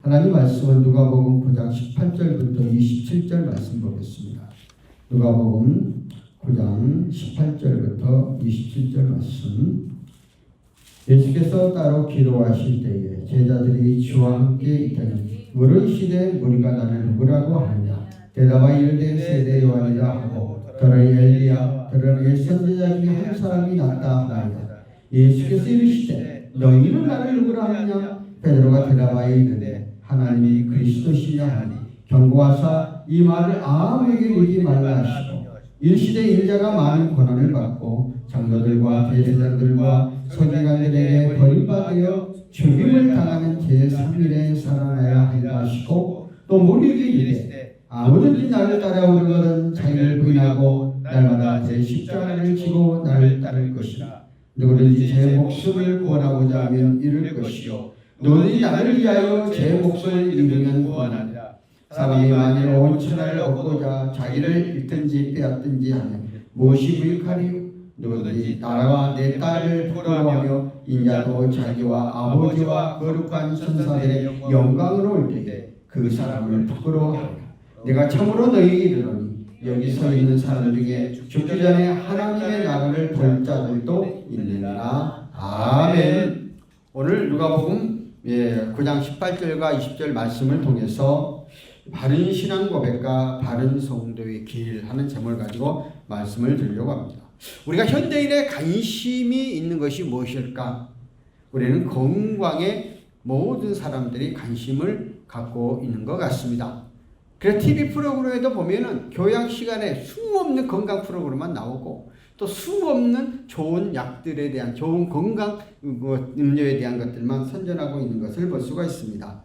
하나님 말씀은 누가복음 9장 18절부터 27절 말씀 보겠습니다. 누가복음 9장 18절부터 27절 말씀. 예수께서 따로 기도하실 때에 제자들이 주와 함께 있더니 물으시되 무리가 나를 누구라고 하느냐. 대답하여 이르되 세례 요한이라 하고 더러 엘리야 더러 선지자 중에 한 사람이 낫다 하나이다. 예수께서 이르시되 너희는 나를 누구라 하느냐. 베드로가 대답하여 이르되 하나님이 그리스도시냐 하니 경고하사 이 말을 아무에게 이르지 말라 하시고 이르시되 인자가 많은 고난을 받고 장로들과 대제사장들과 서기관들에게 버림받아 죽임을 당하는 제3일에 살아나야 한다 하시고 또 무리에게 이르되 아무든지 나를 따라오려거든 자기를 부인하고 날마다 제 십자가를 지고 나를 따를 것이라. 누구든지 제 목숨을 구원하고자 하면 잃을 것이요 누구든지 나를 위하여 제 목숨을 잃으면 구원하리라. 사람이 만일 온 천하를 얻고자 자기를 잃든지 빼앗든지 하면 무엇이 유익하리요. 누구든지 나라와 내 딸을 부러워하며 인자도 자기와 아버지와 거룩한 천사들의 영광으로 올 때에 그 사람을 부끄러워하리라. 내가 참으로 너희에게 이르노니 여기 서 있는 사람 중에 죽기 전에 하나님의 나라를 볼 자들도 있느니라. 아멘. 오늘 누가복음 9장 18절과 20절 말씀을 통해서 바른 신앙 고백과 바른 성도의 길 하는 제목을 가지고 말씀을 드리려고 합니다. 우리가 현대인의 관심이 있는 것이 무엇일까? 우리는 건강에 모든 사람들이 관심을 갖고 있는 것 같습니다. 그래서 TV 프로그램에도 보면은 교양 시간에 수없는 건강 프로그램만 나오고 또 수없는 좋은 약들에 대한 좋은 건강 음료에 대한 것들만 선전하고 있는 것을 볼 수가 있습니다.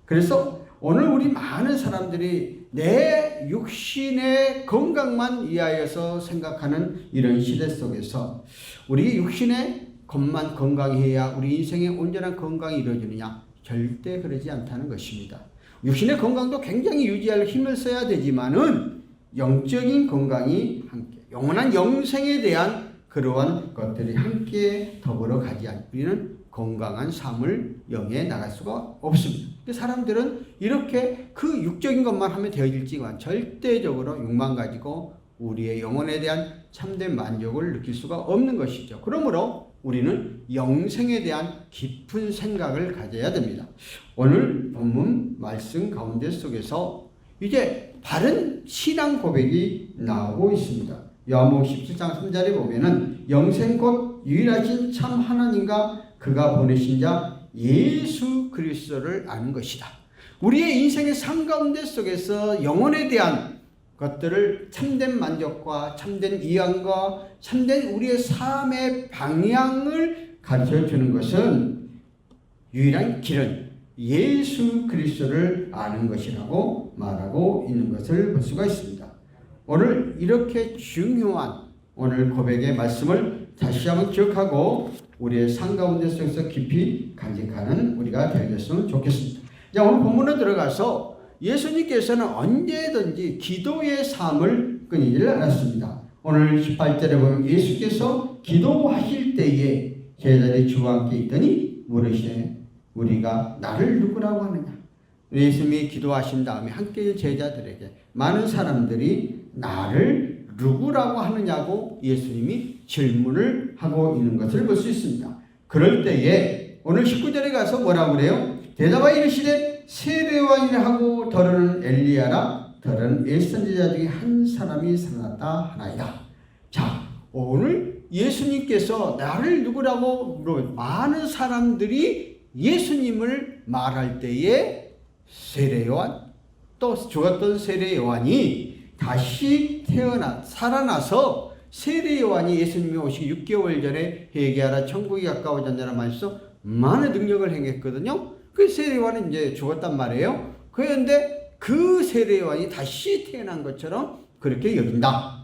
그래서 오늘 우리 많은 사람들이 내 육신의 건강만 위하여서 생각하는 이런 시대 속에서 우리 육신의 것만 건강해야 우리 인생의 온전한 건강이 이루어지느냐? 절대 그러지 않다는 것입니다. 육신의 건강도 굉장히 유지할 힘을 써야 되지만은 영적인 건강이 함께 영원한 영생에 대한 그러한 것들이 함께 더불어 가지 않으면 우리는 건강한 삶을 영해 나갈 수가 없습니다. 사람들은 이렇게 그 육적인 것만 하면 되어질지만 절대적으로 욕만 가지고 우리의 영혼에 대한 참된 만족을 느낄 수가 없는 것이죠. 그러므로 우리는 영생에 대한 깊은 생각을 가져야 됩니다. 오늘 본문 말씀 가운데 속에서 이제 바른 신앙 고백이 나오고 있습니다. 요한복음 17장 3절에 보면은 영생 곧 유일하신 참 하나님과 그가 보내신 자 예수 그리스도를 아는 것이다. 우리의 인생의 삶 가운데 속에서 영혼에 대한 것들을 참된 만족과 참된 위안과 참된 우리의 삶의 방향을 가르쳐 주는 것은 유일한 길은 예수 그리스도를 아는 것이라고 말하고 있는 것을 볼 수가 있습니다. 오늘 이렇게 중요한 오늘 고백의 말씀을 다시 한번 기억하고 우리의 삶 가운데 속에서 깊이 간직하는 우리가 되었으면 좋겠습니다. 자, 오늘 본문에 들어가서 예수님께서는 언제든지 기도의 삶을 끊이질 않았습니다. 오늘 18절에 보면 예수께서 기도하실 때에 제자들이 주와 함께 있더니 물으시되 우리가 나를 누구라고 하느냐. 예수님이 기도하신 다음에 함께 제자들에게 많은 사람들이 나를 누구라고 하느냐고 예수님이 질문을 하고 있는 것을 볼 수 있습니다. 그럴 때에 오늘 19절에 가서 뭐라고 그래요? 대답하여 이르시되 세례요한이라 하고 더러는 엘리야라 더러는 예선지자 중에 한 사람이 살아났다 하나이다. 자, 오늘 예수님께서 나를 누구라고 물어 많은 사람들이 예수님을 말할 때에 세례요한 또 죽었던 세례요한이 다시 살아나서 세례요한이 예수님이 오시기 6개월 전에 회개하라 천국이 가까워졌냐는 말씀에서 많은 능력을 행했거든요. 그 세례요한은 이제 죽었단 말이에요. 그런데 그 세례요한이 다시 태어난 것처럼 그렇게 여긴다.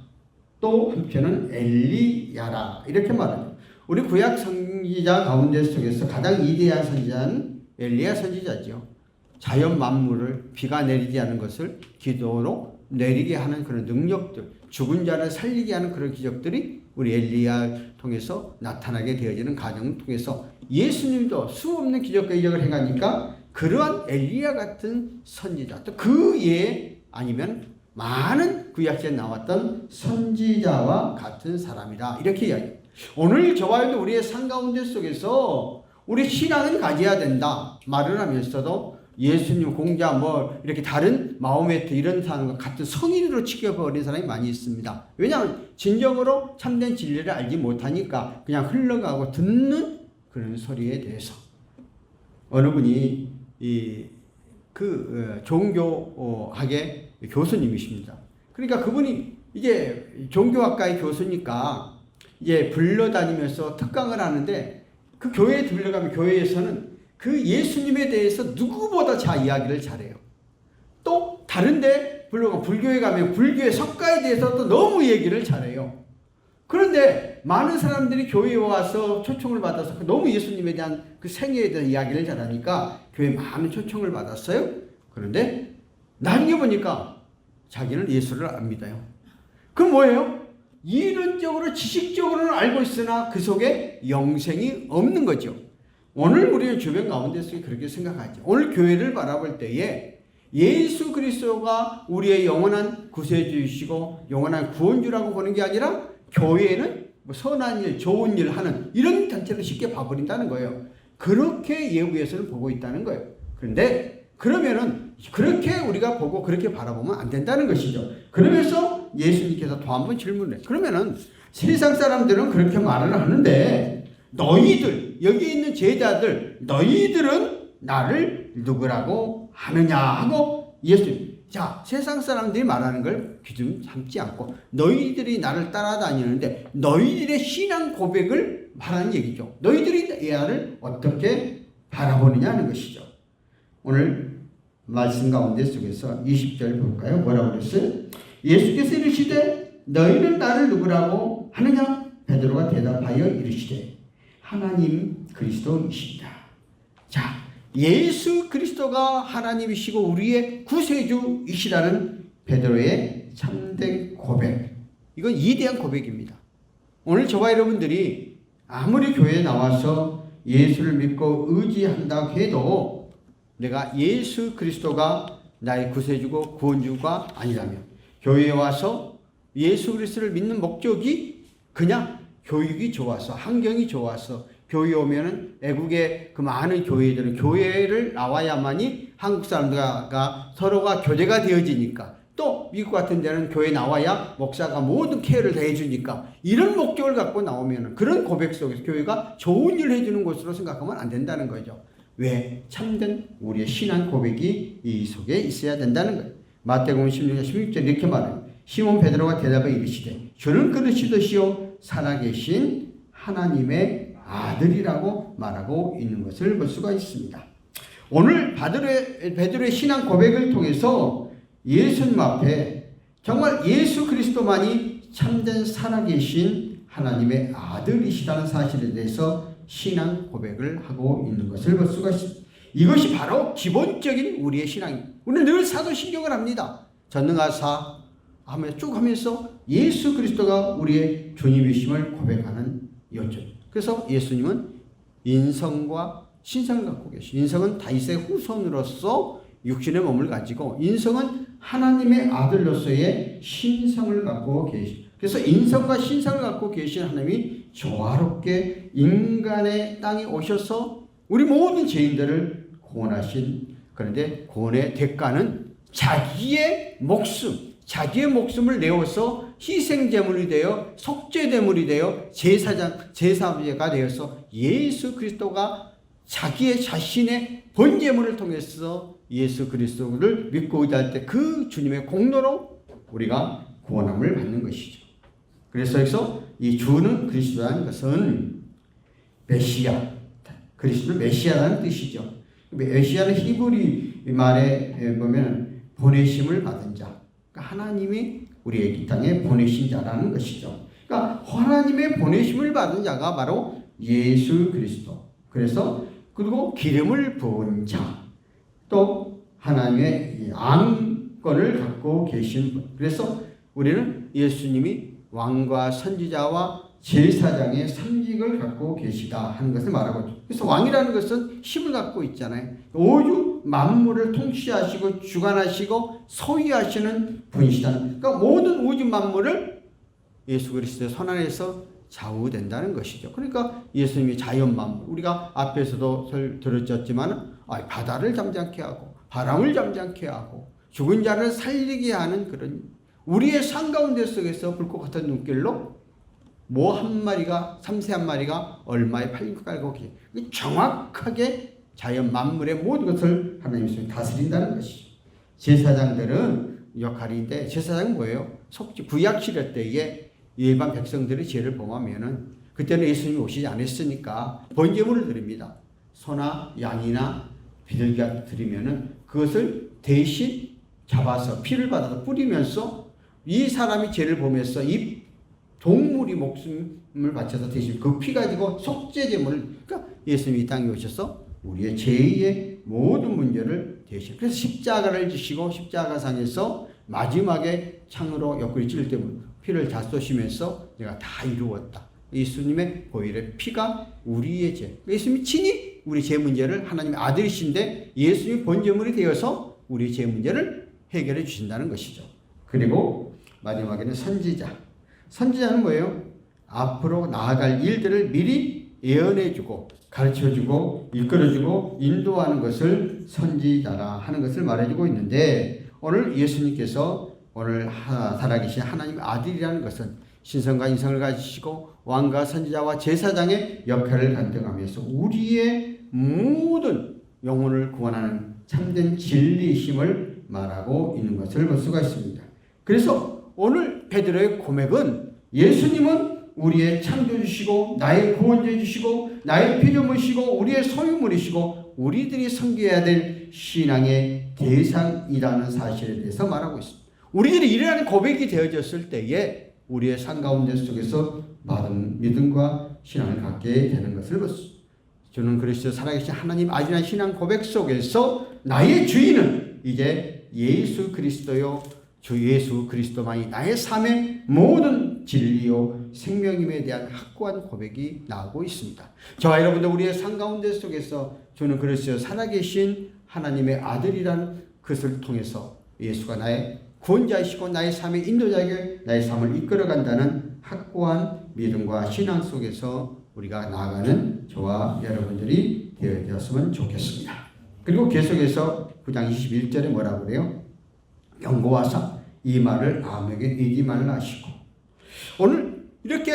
또 한편은 엘리야라 이렇게 말하죠. 우리 구약 선지자 가운데 속에서 가장 위대한 선지자는 엘리야 선지자죠. 자연 만물을 비가 내리지 않은 것을 기도로 내리게 하는 그런 능력들, 죽은 자를 살리게 하는 그런 기적들이 우리 엘리야 통해서 나타나게 되어지는 과정을 통해서 예수님도 수없는 기적과 이적을 행하니까 그러한 엘리야 같은 선지자, 또 그 예에 아니면 많은 구약시에 나왔던 선지자와 같은 사람이다. 이렇게 이야기해요. 오늘 저와 여러분 우리의 삶 가운데 속에서 우리 신앙은 가져야 된다 말을 하면서도 예수님 공자 뭐 이렇게 다른 마호메트 이런 사람과 같은 성인으로 취급해버린 사람이 많이 있습니다. 왜냐하면 진정으로 참된 진리를 알지 못하니까 그냥 흘러가고 듣는 그런 소리에 대해서 어느 분이 종교학의 교수님이십니다. 그러니까 그분이 이제 종교학과의 교수니까 이제 불러다니면서 특강을 하는데 그 교회에 들려가면 교회에서는 그 예수님에 대해서 누구보다 이야기를 잘해요. 또 다른데 불교에 가면 불교의 석가에 대해서 또 너무 얘기를 잘해요. 그런데 많은 사람들이 교회에 와서 초청을 받아서 너무 예수님에 대한 그 생애에 대한 이야기를 잘하니까 교회에 많은 초청을 받았어요. 그런데 나중에 보니까 자기는 예수를 안 믿어요. 그럼 뭐예요? 이론적으로 지식적으로는 알고 있으나 그 속에 영생이 없는 거죠. 오늘 우리는 주변 가운데서 그렇게 생각하죠. 오늘 교회를 바라볼 때에 예수 그리스도가 우리의 영원한 구세주이시고 영원한 구원주라고 보는 게 아니라 교회는 뭐 선한 일, 좋은 일 하는 이런 단체를 쉽게 봐버린다는 거예요. 그렇게 예부에서는 보고 있다는 거예요. 그런데 그러면은 그렇게 우리가 보고 그렇게 바라보면 안 된다는 것이죠. 그러면서 예수님께서 또 한 번 질문을 해요. 그러면은 세상 사람들은 그렇게 말을 하는데 너희들 여기 있는 제자들 너희들은 나를 누구라고 하느냐 하고 예수님 세상 사람들이 말하는 걸 기준 삼지 않고 너희들이 나를 따라다니는데 너희들의 신앙 고백을 말하는 얘기죠. 너희들이 나를 어떻게 바라보느냐 하는 것이죠. 오늘 말씀 가운데 속에서 20절 볼까요? 뭐라고 그랬어요? 예수께서 이르시되 너희는 나를 누구라고 하느냐? 베드로가 대답하여 이르시되 하나님 그리스도이시다. 자, 예수 그리스도가 하나님이시고 우리의 구세주이시라는 베드로의 참된 고백. 이건 이대한 고백입니다. 오늘 저와 여러분들이 아무리 교회에 나와서 예수를 믿고 의지한다고 해도 내가 예수 그리스도가 나의 구세주고 구원주가 아니라면 교회에 와서 예수 그리스도를 믿는 목적이 그냥 교육이 좋아서 환경이 좋아서 교회 오면은 외국의 그 많은 교회들은 교회를 나와야만이 한국 사람들과 서로가 교제가 되어지니까 또 미국 같은 데는 교회 나와야 목사가 모든 케어를 다 해주니까 이런 목적을 갖고 나오면은 그런 고백 속에서 교회가 좋은 일을 해주는 곳으로 생각하면 안 된다는 거죠. 왜? 참된 우리의 신앙 고백이 이 속에 있어야 된다는 거예요. 마태복음 16장 16절 이렇게 말해요. 시몬 베드로가 대답해 이르시되 주는 그리스도시요 살아계신 하나님의 아들이라고 말하고 있는 것을 볼 수가 있습니다. 오늘 베드로의 신앙 고백을 통해서 예수님 앞에 정말 예수 그리스도만이 참된 살아계신 하나님의 아들이시라는 사실에 대해서 신앙 고백을 하고 있는 것을 볼 수가 있습니다. 이것이 바로 기본적인 우리의 신앙입니다. 우리는 늘 사도신경을 합니다. 전능하사 하며 쭉 하면서 예수 그리스도가 우리의 주님이심을 고백하는 요절. 그래서 예수님은 인성과 신성을 갖고 계시고 인성은 다윗의 후손으로서 육신의 몸을 가지고 인성은 하나님의 아들로서의 신성을 갖고 계시고 그래서 인성과 신성을 갖고 계신 하나님이 조화롭게 인간의 땅에 오셔서 우리 모든 죄인들을 구원하신 그런데 구원의 대가는 자기의 목숨을 내어서 희생제물이 되어 속죄제물이 되어 제사가 되어서 예수 그리스도가 자신의 번제물을 통해서 예수 그리스도를 믿고 의지할 때 그 주님의 공로로 우리가 구원함을 받는 것이죠. 그래서 여기서 이 주는 그리스도라는 것은 메시아, 그리스도 메시아라는 뜻이죠. 메시아는 히브리 말에 보면 보내심을 받은 자, 그러니까 하나님이 우리의 이 땅에 보내신 자라는 것이죠. 그러니까 하나님의 보내심을 받은 자가 바로 예수 그리스도. 그리고 기름을 부은 자, 또 하나님의 안권을 갖고 계신 분. 그래서 우리는 예수님이 왕과 선지자와 제사장의 상직을 갖고 계시다 하는 것을 말하고 있죠. 그래서 왕이라는 것은 힘을 갖고 있잖아요. 우주 만물을 통치하시고 주관하시고 소유하시는 분이시다. 그러니까 모든 우주 만물을 예수 그리스도의 손 안에서 좌우된다는 것이죠. 그러니까 예수님이 자연 만물, 우리가 앞에서도 들었지만 바다를 잠잠케 하고 바람을 잠잠케 하고 죽은 자를 살리게 하는 그런 우리의 삶 가운데 속에서 불꽃 같은 눈길로 한 마리가, 삼새 한 마리가 얼마에 팔린 깔고 계세요. 정확하게 자연 만물의 모든 것을 하나님이 다스린다는 것이죠. 제사장들은 역할인데, 제사장은 뭐예요? 구약 시대 때에 일반 백성들의 죄를 범하면은, 그때는 예수님이 오시지 않았으니까 번제물을 드립니다. 소나 양이나 비둘기가 드리면은 그것을 대신 잡아서 피를 받아서 뿌리면서 이 사람이 죄를 범해서 이 동물이 목숨을 바쳐서 대신 그 피 가지고 속죄제물을, 그러니까 예수님이 이 땅에 오셔서 우리의 죄의 모든 문제를 대신, 그래서 십자가를 지시고 십자가상에서 마지막에 창으로 옆구리 찔릴 때 피를 다 쏘시면서 내가 다 이루었다. 예수님의 보혈의 피가 우리의 죄, 예수님이 친히 우리 죄 문제를, 하나님의 아들이신데 예수님이 번제물이 되어서 우리 죄 문제를 해결해 주신다는 것이죠. 그리고 마지막에는 선지자. 선지자는 뭐예요? 앞으로 나아갈 일들을 미리 예언해주고 가르쳐주고 이끌어주고 인도하는 것을 선지자라 하는 것을 말해주고 있는데, 오늘 예수님께서 오늘 살아계신 하나님의 아들이라는 것은 신성과 인성을 가지시고 왕과 선지자와 제사장의 역할을 감당하면서 우리의 모든 영혼을 구원하는 참된 진리심을 말하고 있는 것을 볼 수가 있습니다. 그래서 오늘 베드로의 고백은 예수님은 우리의 창조주시고 나의 구원자주시고 나의 피조물이시고 우리의 소유물이시고 우리들이 섬겨야 될 신앙의 대상이라는 사실에 대해서 말하고 있습니다. 우리들이 이러한 고백이 되어졌을 때에 우리의 삶 가운데 속에서 많은 믿음과 신앙을 갖게 되는 것을 봤습니다. 저는 그리스도 살아계신 하나님 아들이라는 신앙 고백 속에서 나의 주인은 이제 예수 그리스도요, 주 예수 그리스도만이 나의 삶의 모든 진리요 생명임에 대한 확고한 고백이 나오고 있습니다. 저와 여러분들 우리의 삶 가운데 속에서 저는 그리스도 살아계신 하나님의 아들이라는 것을 통해서 예수가 나의 구원자이시고 나의 삶의 인도자에게 나의 삶을 이끌어간다는 확고한 믿음과 신앙 속에서 우리가 나아가는 저와 여러분들이 되었으면 좋겠습니다. 그리고 계속해서 9장 21절에 뭐라고 그래요? 경고하사 이 말을 아무에게 이기 말라 하시고, 오늘 이렇게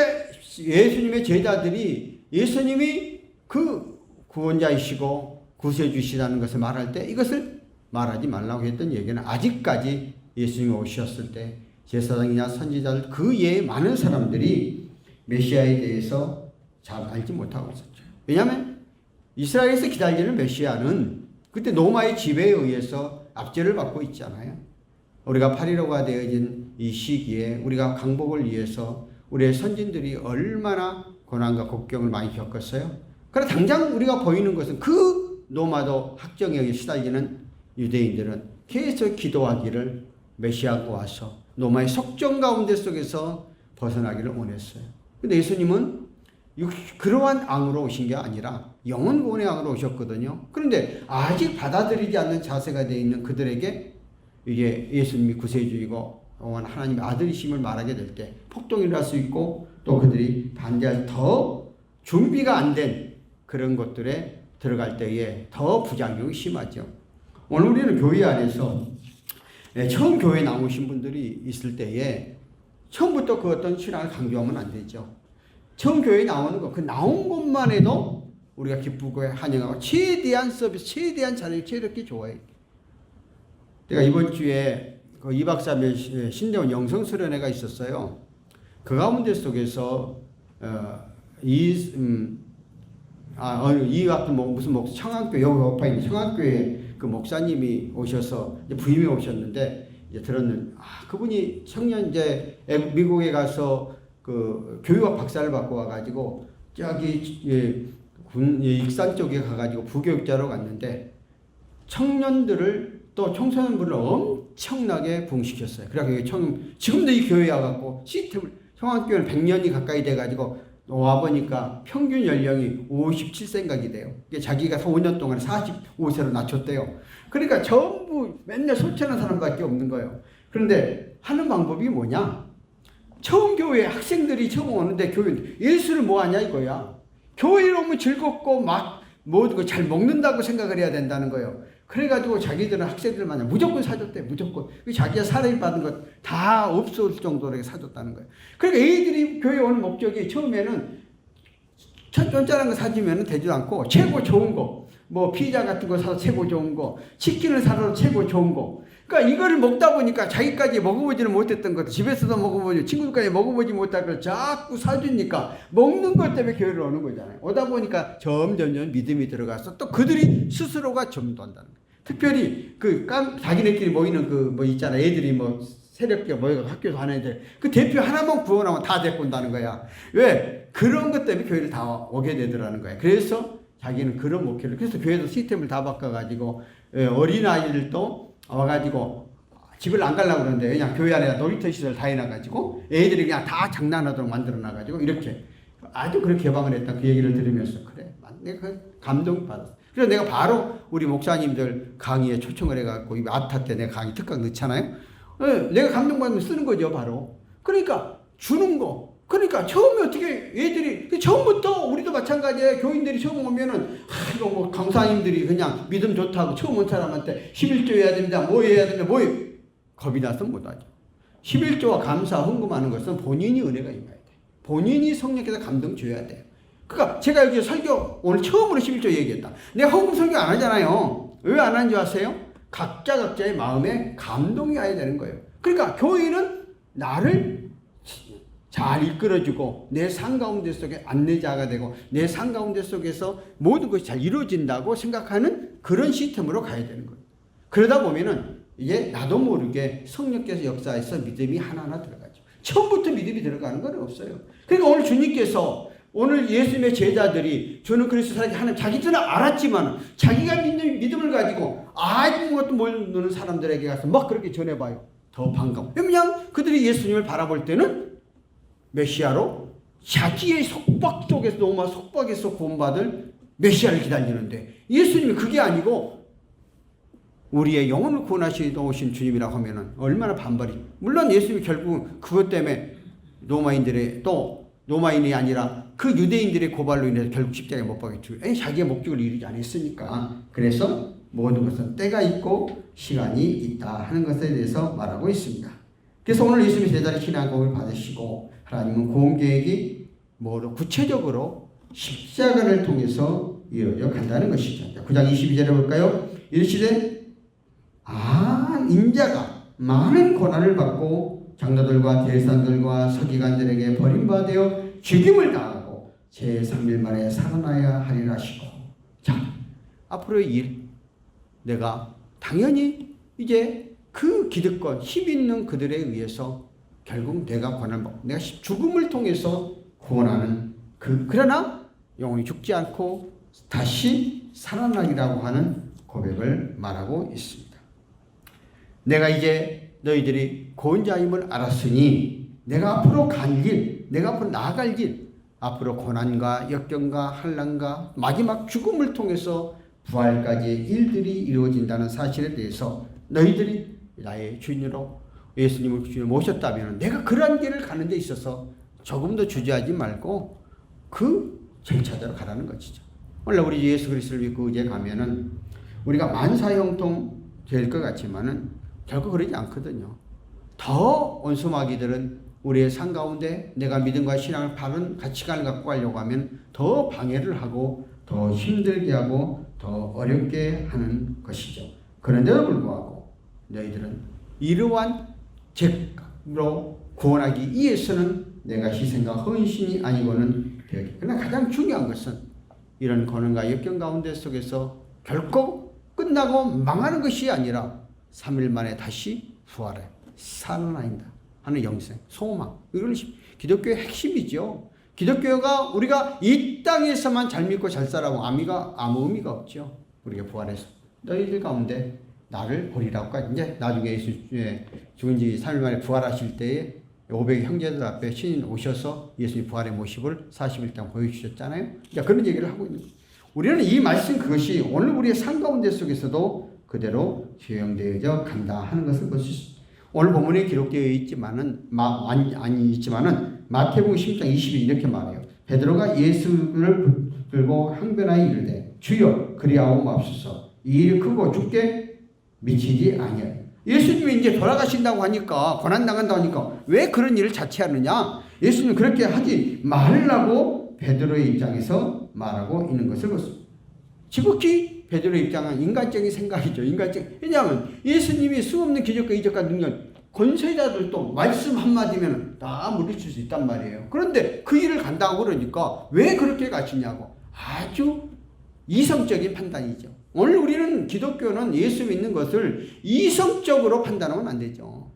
예수님의 제자들이 예수님이 그 구원자이시고 구세주시라는 것을 말할 때 이것을 말하지 말라고 했던 얘기는 아직까지 예수님이 오셨을 때 제사장이나 선지자들 그 외에 많은 사람들이 메시아에 대해서 잘 알지 못하고 있었죠. 왜냐하면 이스라엘에서 기다리는 메시아는 그때 로마의 지배에 의해서 압제를 받고 있잖아요. 우리가 8.15가 되어진 이 시기에 우리가 강복을 위해서 우리의 선진들이 얼마나 고난과 곡경을 많이 겪었어요. 그러나 당장 우리가 보이는 것은 그 로마도 학정에 의해 시달리는 유대인들은 계속 기도하기를 메시아가 와서 로마의 속정 가운데 속에서 벗어나기를 원했어요. 근데 예수님은 그러한 왕으로 오신 게 아니라 영원 구원의 왕으로 오셨거든요. 그런데 아직 받아들이지 않는 자세가 되어 있는 그들에게 이게 예수님이 구세주이고 하나님의 아들이심을 말하게 될 때 폭동이 일어날 수 있고 또 그들이 반대할 더 준비가 안 된 그런 것들에 들어갈 때에 더 부작용이 심하죠. 오늘 우리는 교회 안에서 처음 교회에 나오신 분들이 있을 때에 처음부터 그 어떤 신앙을 강조하면 안 되죠. 처음 교회에 나오는 거, 그 나온 것만 해도 우리가 기쁘고 환영하고 최대한 서비스, 최대한 찬양이 최대롭게 좋아해요. 제가 이번 주에 그 2박 3일 신대원 영성수련회가 있었어요. 그 가운데 속에서 무슨 청학교 여기 오빠 있는 청학교에 그 목사님이 오셔서 이제 부임해 오셨는데 이제 들었는 그분이 청년 이제 미국에 가서 그 교육학 박사를 받고 와가지고 저기 익산 쪽에 가가지고 부교육자로 갔는데 청년들을 또 청소년들을 엄청나게 부흥시켰어요. 그래서 지금도 이 교회에 와갖고 시스템을 성황교회는 100년이 가까이 돼가지고 와보니까 평균 연령이 57세인가이 돼요. 이게 자기가 5년 동안 45세로 낮췄대요. 그러니까 전부 맨날 소천한 사람밖에 없는 거예요. 그런데 하는 방법이 뭐냐? 처음 교회 학생들이 처음 오는데 교회 예수를 뭐 하냐 이거야. 교회에 오면 즐겁고 막 뭐 잘 먹는다고 생각을 해야 된다는 거예요. 그래가지고 자기들은 학생들만 무조건 사줬대. 무조건. 자기가 사례 받은 것 다 없을 정도로 사줬다는 거예요. 그러니까 애들이 교회 오는 목적이 처음에는 쫀쫀한 거 사주면 되지도 않고 최고 좋은 거, 뭐 피자 같은 거 사서 최고 좋은 거, 치킨을 사서 최고 좋은 거. 그러니까 이거를 먹다 보니까 자기까지 먹어보지는 못했던 것도 집에서도 먹어보지 친구들까지 먹어보지 못할 걸 자꾸 사주니까 먹는 것 때문에 교회를 오는 거잖아요. 오다 보니까 점점 믿음이 들어가서 또 그들이 스스로가 전도한다는 거예요. 특별히 자기네끼리 모이는 뭐 있잖아. 애들이 뭐 새벽에 모여서 학교에서 하는 애들 그 대표 하나만 구원하면 다 데리고 온다는 거야. 왜? 그런 것 때문에 교회를 다 오게 되더라는 거야. 그래서 자기는 그런 목표를 그래서 교회도 시스템을 다 바꿔가지고 어린아이들도 와가지고 집을 안 가려고 그러는데 그냥 교회 안에 놀이터 시설 다 해놔가지고 애들이 그냥 다 장난하도록 만들어놔가지고 이렇게 아주 그렇게 개방을 했다. 그 얘기를 들으면서 그래 내가 감동받았어. 그래서 내가 바로 우리 목사님들 강의에 초청을 해갖고 이 아타 때 내가 강의 특강 넣잖아요. 내가 감동받으면 쓰는 거죠 바로. 그러니까 주는 거. 그러니까 처음에 어떻게 애들이 처음부터 우리도 마찬가지예요. 교인들이 처음 오면은 이거 뭐 강사님들이 그냥 믿음 좋다고 처음 온 사람한테 11조 해야 됩니다. 뭐 해야 됩니다. 뭐 겁이 나서 못하죠. 11조와 감사 헌금하는 것은 본인이 은혜가 임해야 돼. 본인이 성령께서 감동 줘야 돼요. 그러니까 제가 여기 설교 오늘 처음으로 11조 얘기했다. 내가 헌금 설교 안 하잖아요. 왜 안 하는 줄 아세요? 각자의 마음에 감동이 와야 되는 거예요. 그러니까 교인은 나를 잘 이끌어주고 내 삶 가운데 속에 안내자가 되고 내 삶 가운데 속에서 모든 것이 잘 이루어진다고 생각하는 그런 시스템으로 가야 되는 거예요. 그러다 보면은 이게 나도 모르게 성령께서 역사해서 믿음이 하나하나 들어가죠. 처음부터 믿음이 들어가는 건 없어요. 그러니까 오늘 주님께서 오늘 예수님의 제자들이 저는 그리스도 살아계 하나님 자기들은 알았지만 자기가 믿는 믿음을 가지고 아무것도 모르는 사람들에게 가서 막 그렇게 전해봐요. 더 반가워. 왜냐하면 그들이 예수님을 바라볼 때는 메시아로 자기의 속박 속에서 로마 속박에서 구원받을 메시아를 기다리는데 예수님이 그게 아니고 우리의 영혼을 구원하시러 오신 주님이라고 하면은 얼마나 반발이. 물론 예수님이 결국 그것 때문에 로마인이 아니라 그 유대인들의 고발로 인해서 결국 십자가에 못 박혀 죽어요. 자기의 목적을 이루지 않았으니까. 그래서 모든 것은 때가 있고 시간이 있다 하는 것에 대해서 말하고 있습니다. 그래서 오늘 예수님의 제자를 신앙곡을 받으시고 하나님은 구원 계획이 뭐로 구체적으로 십자가를 통해서 이루어져 간다는 것이죠. 9장 22절에 볼까요? 이르시되 인자가 많은 고난을 받고 장로들과 대사들과 서기관들에게 버림받아 죽임을 당하고 제3일 만에 살아나야 하리라 하시고. 자, 앞으로의 일 내가 당연히 이제 그 기득권 힘 있는 그들에 의해서 결국 내가 고난을 받고 내가 죽음을 통해서 구원하는 그러나 영원히 죽지 않고 다시 살아나기라고 하는 고백을 말하고 있습니다. 내가 이제 너희들이 구원자임을 알았으니 내가 앞으로 갈 길, 내가 앞으로 나아갈 길, 앞으로 고난과 역경과 환난과 마지막 죽음을 통해서 부활까지의 일들이 이루어진다는 사실에 대해서 너희들이 나의 주인으로 예수님을 주인으로 모셨다면 내가 그러한 길을 가는 데 있어서 조금도 주저하지 말고 그 절차대로 가라는 것이죠. 원래 우리 예수 그리스도를 믿고 이제 가면은 우리가 만사형통 될 것 같지만은 결코 그러지 않거든요. 더 원수마귀들은 우리의 삶 가운데 내가 믿음과 신앙을 바른 가치관을 갖고 가려고 하면 더 방해를 하고 더 힘들게 하고 더 어렵게 하는 것이죠. 그런데도 불구하고 너희들은 이러한 죄로 구원하기 위해서는 내가 희생과 헌신이 아니고는 되겠다. 그러나 가장 중요한 것은 이런 고난과 역경 가운데 속에서 결코 끝나고 망하는 것이 아니라 3일 만에 다시 부활해 살아난다 하는 영생, 소망. 이건 기독교의 핵심이죠. 기독교가 우리가 이 땅에서만 잘 믿고 잘 살아고 아무 의미가 없죠. 우리가 부활해서 너희들 가운데 나를 보리라고 이제 나중에 예수의 죽은 지 3일 만에 부활하실 때에 500 형제들 앞에 신인 오셔서 예수님 부활의 모습을 40일 동안 보여주셨잖아요. 자, 그런 얘기를 하고 있는 거예요. 우리는 이 말씀 그것이 오늘 우리의 삶 가운데 속에서도 그대로 적용되어져 간다 하는 것을 볼 수 있습니다. 오늘 본문에 기록되어 있지만은 아니 있지만은 마태복음 10장 20이 이렇게 말해요. 베드로가 예수를 들고 항변하여 이르되 주여 그리하옵소서 이 일이 크고 죽게 미치지 아니하여. 예수님이 이제 돌아가신다고 하니까 고난 당한다고 하니까 왜 그런 일을 자체하느냐? 예수님 그렇게 하지 말라고 베드로의 입장에서 말하고 있는 것을 보습니다. 지극히 베드로의 입장은 인간적인 생각이죠. 왜냐하면 예수님이 수없는 기적과 이적과 능력, 권세자들도 말씀 한마디면 다 물리칠 수 있단 말이에요. 그런데 그 일을 간다고 그러니까 왜 그렇게 가시냐고. 아주 이성적인 판단이죠. 오늘 우리는 기독교는 예수 믿는 것을 이성적으로 판단하면 안 되죠.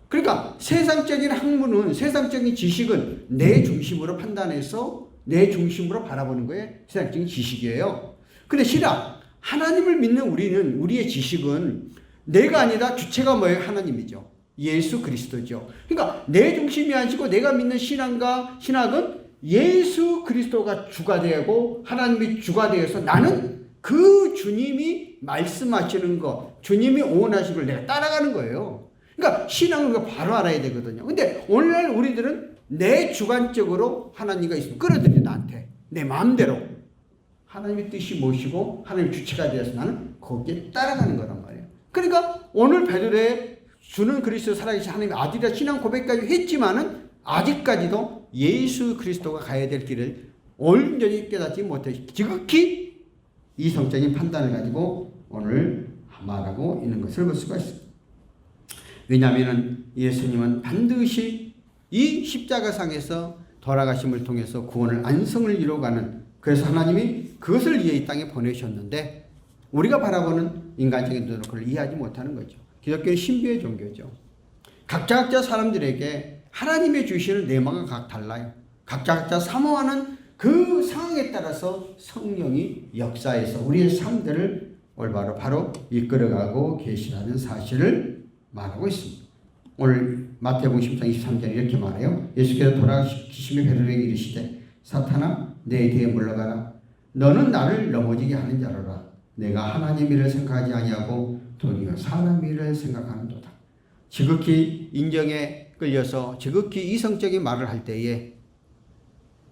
그러니까 세상적인 학문은, 세상적인 지식은 내 중심으로 판단해서 내 중심으로 바라보는 거에 세상적인 지식이에요. 근데 신앙, 하나님을 믿는 우리는, 우리의 지식은 내가 아니라 주체가 뭐예요? 하나님이죠. 예수 그리스도죠. 그러니까 내 중심이 아니고 내가 믿는 신학은 예수 그리스도가 주가 되고 하나님이 주가 되어서 나는 그 주님이 말씀하시는 것, 주님이 원하시는 걸 내가 따라가는 거예요. 그러니까 신앙을 바로 알아야 되거든요. 근데 오늘날 우리들은 내 주관적으로 하나님과 있으면 끌어들여 나한테 내 마음대로 하나님의 뜻이 무엇이고 하나님의 주체가 되어서 나는 거기에 따라가는 거란 말이에요. 그러니까 오늘 베드로의 주는 그리스도 살아계신 하나님의 아들이라 신앙 고백까지 했지만은 아직까지도 예수 그리스도가 가야 될 길을 온전히 깨닫지 못해 지극히 이성적인 판단을 가지고 오늘 말하고 있는 것을 볼 수가 있습니다. 왜냐하면 예수님은 반드시 이 십자가상에서 돌아가심을 통해서 구원을 안성을 이루어가는, 그래서 하나님이 그것을 위해 이 땅에 보내셨는데 우리가 바라보는 인간적인 눈으로 그걸 이해하지 못하는 거죠. 기독교는 신비의 종교죠. 각자 사람들에게 하나님의 주시는 내마가 각 달라요. 각자 사모하는 그 상황에 따라서 성령이 역사해서 우리의 삶들을 올바로 바로 이끌어가고 계시라는 사실을 말하고 있습니다. 오늘 마태복음 10장 23절에 이렇게 말해요. 예수께서 돌아가시며 베드로에게 이르시되 사탄아 내 뒤에 물러가라. 너는 나를 넘어지게 하는 자로라. 내가 하나님 일을 생각하지 아니하고 도리어 사람 일을 생각하는도다. 지극히 인정에 끌려서 지극히 이성적인 말을 할 때에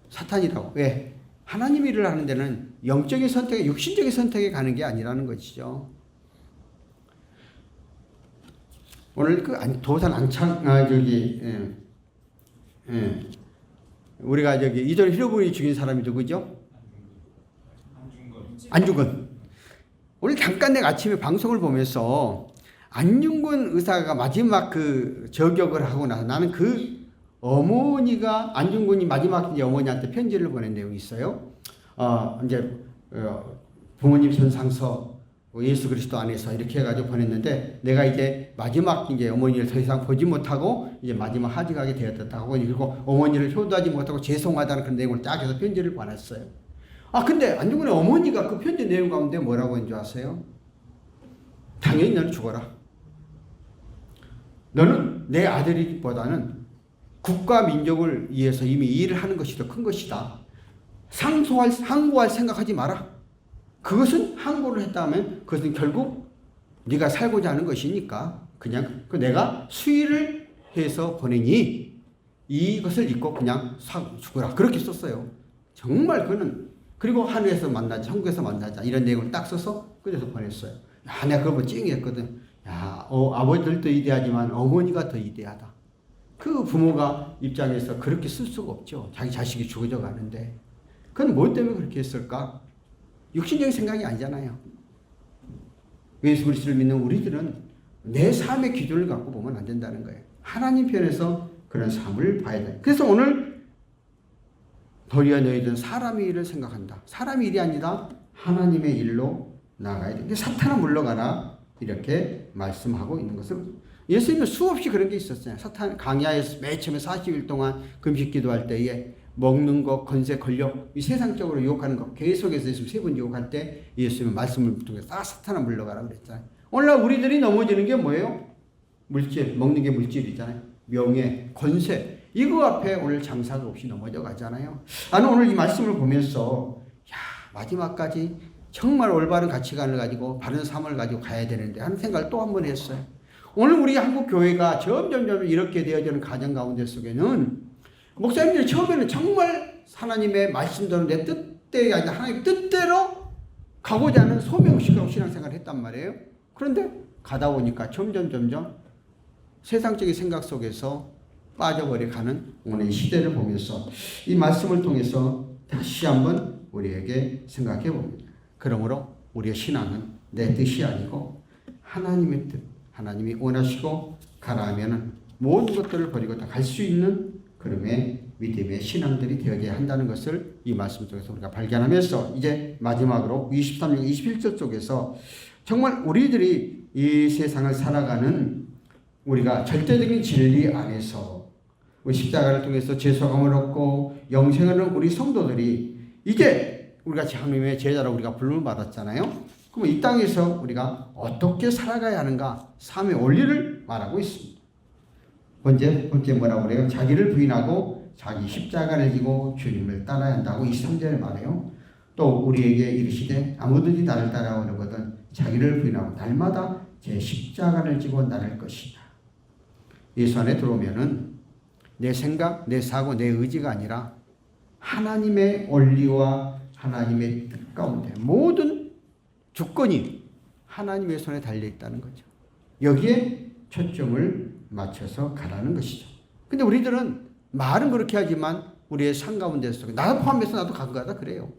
사탄이라고. 왜? 하나님 일을 하는 데는 영적인 선택에, 육신적인 선택에 가는 게 아니라는 것이죠. 오늘 그 도산 우리가 이전 히로부이 죽인 사람이 누구죠? 안중근. 오늘 잠깐 내가 아침에 방송을 보면서 안중근 의사가 마지막 그 저격을 하고 나서 나는 그 어머니가 안중근이 마지막 이제 어머니한테 편지를 보낸 내용이 있어요. 부모님 선상서 예수 그리스도 안에서 이렇게 해가지고 보냈는데 내가 이제 마지막 이제 어머니를 더 이상 보지 못하고 이제 마지막 하직하게 되었다고, 그리고 어머니를 효도하지 못하고 죄송하다는 그런 내용을 딱 해서 편지를 보냈어요. 근데 안중근의 어머니가 그 편지 내용 가운데 뭐라고 했는 줄 아세요? 당연히 너는 죽어라. 너는 내 아들이보다는 국가 민족을 위해서 이미 일을 하는 것이 더 큰 것이다. 항고할 생각하지 마라. 그것은 항고를 했다면 그것은 결국 네가 살고자 하는 것이니까 그냥 내가 수의를 해서 보내니 이것을 잊고 그냥 죽어라. 그렇게 썼어요. 정말 그는. 그리고 하늘에서 만나자, 천국에서 만나자 이런 내용을 딱 써서 그래서 보냈어요. 내가 그걸 찡했거든. 아버지들도 위대하지만 어머니가 더 위대하다. 그 부모가 입장에서 그렇게 쓸 수가 없죠. 자기 자식이 죽어져 가는데. 그건 뭐 때문에 그렇게 했을까? 육신적인 생각이 아니잖아요. 예수 그리스도를 믿는 우리들은 내 삶의 기준을 갖고 보면 안 된다는 거예요. 하나님 편에서 그런 삶을 봐야 돼. 그래서 오늘 도리어 너희들은 사람의 일을 생각한다. 사람의 일이 아니라 하나님의 일로 나가야 돼. 사탄아 물러가라. 이렇게 말씀하고 있는 것을 예수님은 수없이 그런 게 있었어요. 사탄 강야에서 맨 처음에 40일 동안 금식 기도할 때에 먹는 것, 권세, 권력, 이 세상적으로 유혹하는 것 계속해서 예수님 3번 유혹할 때 예수님은 말씀을 통해서 사탄아 물러가라 그랬잖아요. 오늘날 우리들이 넘어지는 게 뭐예요? 물질, 먹는 게 물질이잖아요. 명예, 권세 이거 앞에 오늘 장사도 없이 넘어져 가잖아요. 나는 오늘 이 말씀을 보면서 마지막까지 정말 올바른 가치관을 가지고 바른 삶을 가지고 가야 되는데 하는 생각을 또 한 번 했어요. 오늘 우리 한국 교회가 점점 이렇게 되어지는 가정 가운데 속에는 목사님들이 처음에는 정말 하나님의 말씀대로 내 뜻대로 아니라 하나님의 뜻대로 가고자 하는 소명의식으로 신앙생활을 했단 말이에요. 그런데 가다 보니까 점점 세상적인 생각 속에서 빠져버려 가는 오늘 이 시대를 보면서 이 말씀을 통해서 다시 한번 우리에게 생각해 봅니다. 그러므로 우리의 신앙은 내 뜻이 아니고 하나님의 뜻, 하나님이 원하시고 가라 하면은 모든 것들을 버리고 다 갈 수 있는 그름의 믿음의 신앙들이 되어야 한다는 것을 이 말씀 속에서 우리가 발견하면서 이제 마지막으로 23절, 21절 쪽에서 정말 우리들이 이 세상을 살아가는 우리가 절대적인 진리 안에서 우리 십자가를 통해서 죄소감을 얻고 영생을 얻는 우리 성도들이 이제 우리가 하나님의 제자로 우리가 부름을 받았잖아요. 그럼 이 땅에서 우리가 어떻게 살아가야 하는가 삶의 원리를 말하고 있습니다. 번째 뭐라고 그래요? 자기를 부인하고 자기 십자가를 지고 주님을 따라야 한다고 23절에 말해요. 또 우리에게 이르시되 아무든지 나를 따라오려거든 자기를 부인하고 날마다 제 십자가를 지고 나를 것이다. 예수 안에 들어오면은 내 생각, 내 사고, 내 의지가 아니라 하나님의 원리와 하나님의 뜻 가운데 모든 주권이 하나님의 손에 달려있다는 거죠. 여기에 초점을 맞춰서 가라는 것이죠. 근데 우리들은 말은 그렇게 하지만 우리의 삶 가운데서 나도 포함해서 나도 간거다 그래요.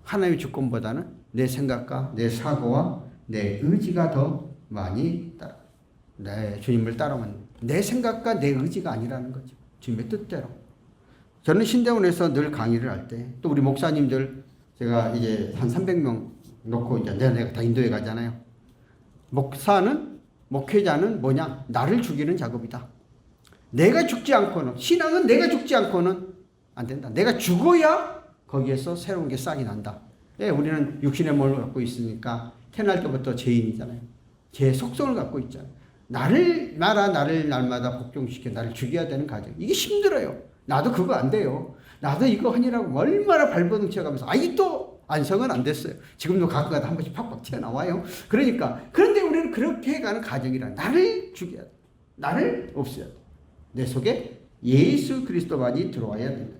하나님의 주권보다는 내 생각과 내 사고와 내 의지가 더 많이 따라 내 주님을 따라오는 내 생각과 내 의지가 아니라는 거죠. 주님의 뜻대로. 저는 신대원에서 늘 강의를 할 때 또 우리 목사님들 제가 이제 한 300명 놓고 이제 내가 다 인도에 가잖아요. 목회자는 뭐냐? 나를 죽이는 작업이다. 내가 죽지 않고는 신앙은 내가 죽지 않고는 안 된다. 내가 죽어야 거기에서 새로운 게 싹이 난다. 예, 우리는 육신의 몸을 갖고 있으니까 태어날 때부터 죄인이잖아요. 죄 속성을 갖고 있잖아요. 나를 날마다 복종시켜 나를 죽여야 되는 과정. 이게 힘들어요. 나도 그거 안 돼요. 나도 이거 하느라고 얼마나 발버둥 쳐가면서 아직도 안성은 안 됐어요. 지금도 가끔가다 한 번씩 팍팍 튀어나와요. 그런데 우리는 그렇게 가는 과정이라 나를 죽여야 돼. 나를 없애야 돼. 내 속에 예수 그리스도만이 들어와야 된다.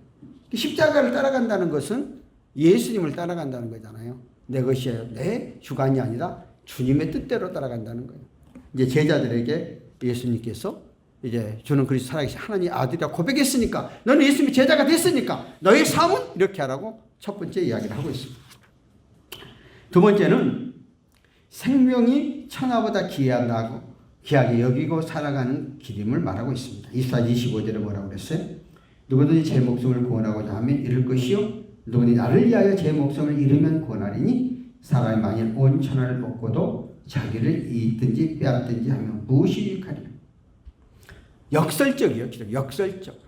십자가를 따라간다는 것은 예수님을 따라간다는 거잖아요. 내 것이 내 주관이 아니라 주님의 뜻대로 따라간다는 거예요. 이제 제자들에게 예수님께서 이제 주는 그리스도 살아계신 하나님 아들이라 고백했으니까 너는 예수님의 제자가 됐으니까 너의 삶은 이렇게 하라고 첫 번째 이야기를 하고 있습니다. 두 번째는 생명이 천하보다 귀하게 여기고 살아가는 길임을 말하고 있습니다. 24, 25절에 뭐라고 그랬어요? 누구든지 제 목숨을 구원하고자 하면 잃을 것이요 누구든지 나를 위하여 제 목숨을 잃으면 구원하리니 사람이 만일 온 천하를 얻고도 자기를 잃든지 빼앗든지 하면 무엇이 유익하리요? 역설적이에요. 역설적.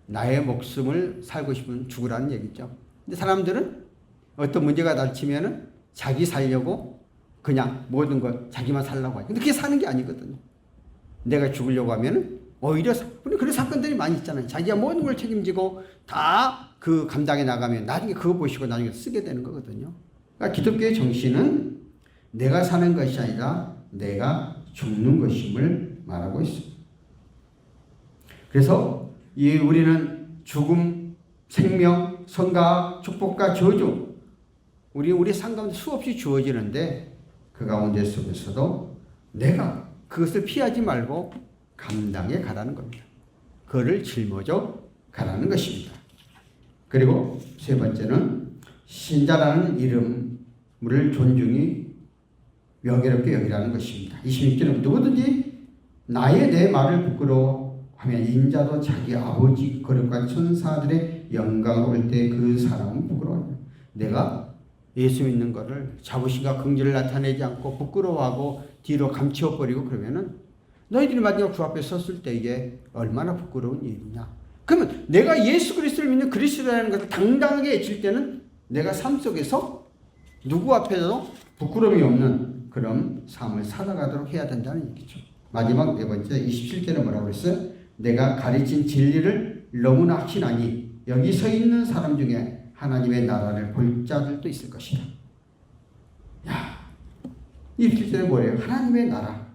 나의 목숨을 살고 싶으면 죽으라는 얘기죠. 근데 사람들은 어떤 문제가 닥치면은 자기 살려고 그냥 모든 걸 자기만 살려고 하죠. 근데 그게 사는 게 아니거든요. 내가 죽으려고 하면은 오히려 그런 사건들이 많이 있잖아요. 자기가 모든 걸 책임지고 다 그 감당해 나가면 나중에 그거 보시고 나중에 쓰게 되는 거거든요. 그러니까 기독교의 정신은 내가 사는 것이 아니라 내가 죽는 것임을 말하고 있습니다. 그래서 우리는 죽음, 생명, 성과, 축복과 저주 우리 삶 가운데 수없이 주어지는데 그 가운데 속에서도 내가 그것을 피하지 말고 감당해 가라는 겁니다. 그거를 짊어져 가라는 것입니다. 그리고 세 번째는 신자라는 이름을 존중히 명예롭게 여기라는 것입니다. 26절은 누구든지 내 말을 부끄러워하면 인자도 자기 아버지 거룩한 천사들의 영광을 볼 때 그 사람은 부끄러워합니다. 내가 예수 믿는 것을 자부심과 긍지를 나타내지 않고 부끄러워하고 뒤로 감추어버리고 그러면은 너희들이 마지막 주 앞에 섰을 때 이게 얼마나 부끄러운 일이냐. 그러면 내가 예수 그리스도를 믿는 그리스도라는 것을 당당하게 외칠 때는 내가 삶 속에서 누구 앞에서도 부끄러움이 없는 그런 삶을 살아가도록 해야 된다는 얘기죠. 마지막 네 번째 27절에 뭐라고 그랬어요? 내가 가르친 진리를 너무나 확신하니 여기 서 있는 사람 중에 하나님의 나라를 볼 자들도 있을 것이다. 야, 27절에 뭐래요? 하나님의 나라.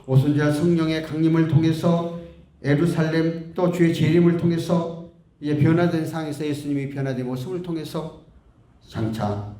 오순절 성령의 강림을 통해서 예루살렘 또 주의 재림을 통해서 이제 변화된 상황에서 예수님이 변화된 모습을 통해서 장차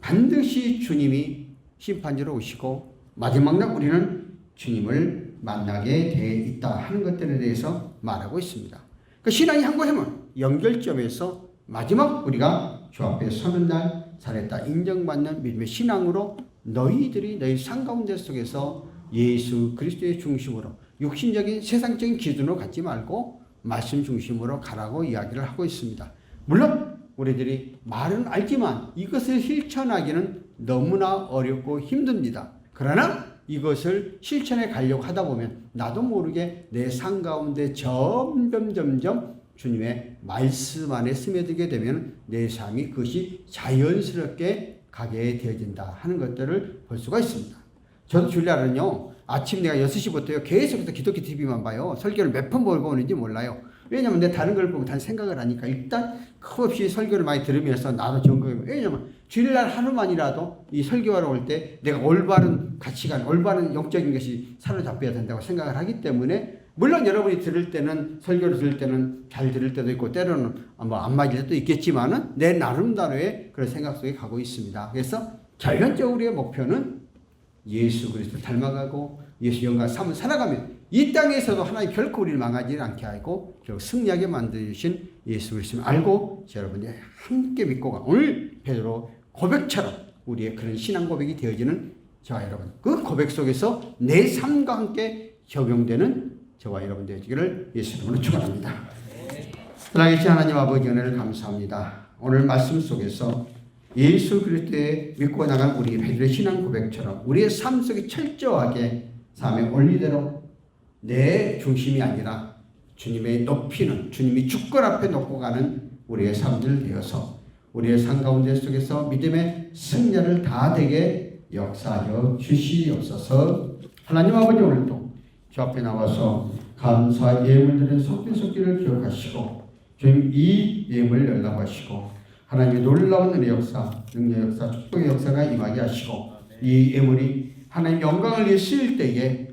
반드시 주님이 심판자로 오시고 마지막 날 우리는 주님을 만나게 돼 있다 하는 것들에 대해서 말하고 있습니다. 그 신앙이 한 거면 연결점에서 마지막 우리가 주 앞에 서는 날 살았다 인정받는 믿음의 신앙으로 너희들이 너희 삶 가운데 속에서 예수 그리스도의 중심으로 육신적인 세상적인 기준으로 갖지 말고 말씀 중심으로 가라고 이야기를 하고 있습니다. 물론 우리들이 말은 알지만 이것을 실천하기는 너무나 어렵고 힘듭니다. 그러나 이것을 실천해 가려고 하다 보면 나도 모르게 내 삶 가운데 점점 주님의 말씀 안에 스며들게 되면 내 삶이 그것이 자연스럽게 가게 되어진다 하는 것들을 볼 수가 있습니다. 저도 주일날은요 아침 내가 6시부터요 계속해서 기독교 TV만 봐요. 설교를 몇 번 보고 오는지 몰라요. 왜냐면 내가 다른 걸 보고 다른 생각을 하니까 일단 컵없이 설교를 많이 들으면서 나도 점검해요. 왜냐면 주일날 하루만이라도 이 설교하러 올 때 내가 올바른 가치관, 올바른 영적인 것이 사로잡혀야 된다고 생각을 하기 때문에 물론 여러분이 들을 때는 설교를 들을 때는 잘 들을 때도 있고 때로는 뭐 안 맞을 때도 있겠지만은 내 나름대로의 그런 생각 속에 가고 있습니다. 그래서 결론적으로 우리의 목표는 예수 그리스도를 닮아가고 예수 영광 삶을 살아가면 이 땅에서도 하나님 결코 우리를 망하지 않게 하고 결국 승리하게 만드신 예수 그리스도를 알고 여러분이 함께 믿고 가 오늘 베드로 고백처럼 우리의 그런 신앙 고백이 되어지는 저와 여러분 그 고백 속에서 내 삶과 함께 적용되는 저와 여러분 되시기를 예수 이름으로 축원합니다. 사랑하신 하나님 아버지 은혜를 감사합니다. 오늘 말씀 속에서 예수 그리스도의 믿고 나간 우리 베드로의 신앙 고백처럼 우리의 삶 속에 철저하게 삶의 원리대로 내 중심이 아니라 주님의 높이는 주님이 주권 앞에 놓고 가는 우리의 삶들 되어서 우리의 삶 가운데 속에서 믿음의 승리를 다 되게 역사하여 주시옵소서. 하나님 아버지 오늘도 주 앞에 나와서 감사 예물드린 속기를 기억하시고 주님 이 예물 연락하시고 하나님의 놀라운 은혜 역사, 능력 역사, 축복의 역사가 임하게 하시고 이 예물이 하나님 영광을 위해 쓰일 때에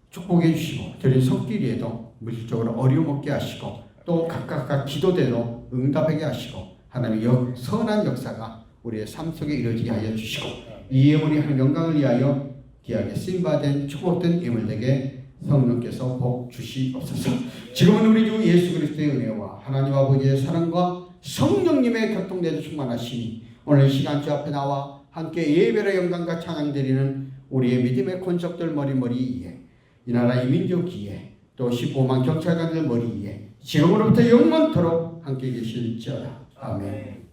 축복해 주시고 드린 손길에도 물질적으로 어려움 없게 하시고 또 각각 기도대로 응답하게 하시고 하나님의 선한 역사가 우리의 삶 속에 이루어지게 하여 주시고 이 예물이 하나님 영광을 위하여 귀하게 쓰임받은 축복된 예물되게 성령께서 복 주시옵소서. 지금은 우리 주 예수 그리스도의 은혜와 하나님 아버지의 사랑과 성령님의 교통대도 충만하시니 오늘 시간 주 앞에 나와 함께 예배의 영광과 찬양 드리는 우리의 믿음의 권속들 머리 위에 이 나라 이 민족 위에 또 15만 경찰관들 머리 위에 지금으로부터 영원토록 함께 계실지어다. 아멘.